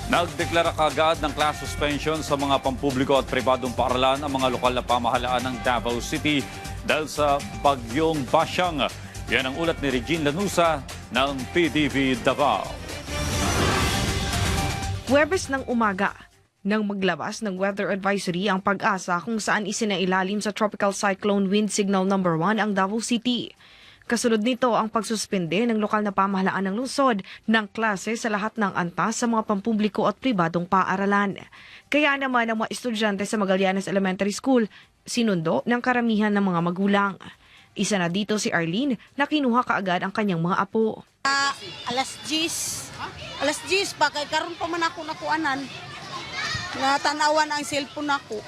Nagdeklara kaagad ng class suspension sa mga pampubliko at pribadong paaralan ang mga lokal na pamahalaan ng Davao City dahil sa bagyong Basyang. Yan ang ulat ni Regine Lanusa ng PTV Davao. Huwebes ng umaga, nang maglabas ng weather advisory ang Pag-asa kung saan isinailalim sa Tropical Cyclone Wind Signal number 1 ang Davao City. Kasunod nito ang pagsuspende ng lokal na pamahalaan ng lungsod ng klase sa lahat ng antas sa mga pampubliko at pribadong paaralan. Kaya naman ang mga estudyante sa Magallanes Elementary School sinundo ng karamihan ng mga magulang. Isa na dito si Arlene na kinuha kaagad ang kanyang mga apo. Alas 10. Alas 10 pa kay karon pa man ako nakuanan. Natanawan ang cellphone ako.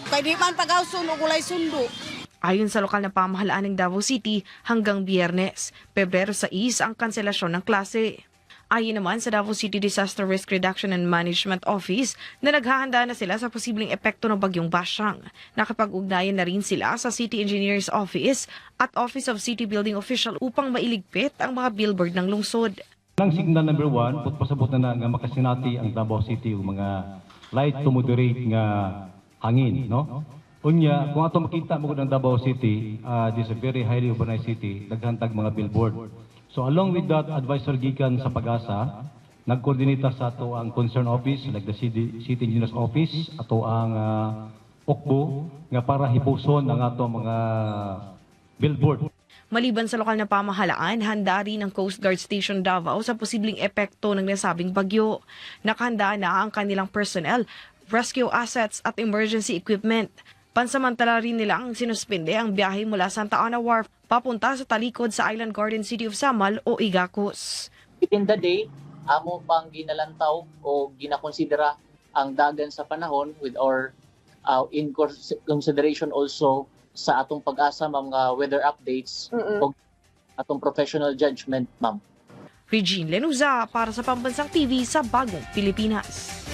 Kay di man pagawson og walay sundo. Ayon sa lokal na pamahalaan ng Davao City, hanggang Biyernes, Pebrero 6 ang kanselasyon ng klase. Ayon naman sa Davao City Disaster Risk Reduction and Management Office na naghahanda na sila sa posibleng epekto ng bagyong Basyang. Nakapag-ugnayan na rin sila sa City Engineer's Office at Office of City Building Official upang mailigpit ang mga billboard ng lungsod. Ang signal number 1, pasabot na nga makasinati ang Davao City o mga light to moderate nga hangin, no? Unya, kung ato makita mo ng Davao City, this is a very highly urbanized city, naghantag mga billboard. So along with that, advisor gikan sa Pag-asa, nagkoordinita sa ato ang concern office, like the City Engineer's Office, ato ang OCBO, nga para hipuson ang ato mga billboard. Maliban sa lokal na pamahalaan, handa rin ang Coast Guard Station Davao sa posibleng epekto ng nasabing bagyo. Nakahanda na ang kanilang personnel, rescue assets at emergency equipment. Pansamantala rin nilang sinuspinde ang biyahe mula Santa Ana Wharf papunta sa talikod sa Island Garden City of Samal o Igacos. Within the day, amo pang ginalantaw o ginakonsidera ang dagan sa panahon with our in consideration also sa atong Pag-asa mga weather updates o atong professional judgment, ma'am. Regine Lenuza para sa Pambansang TV sa Bagong Pilipinas.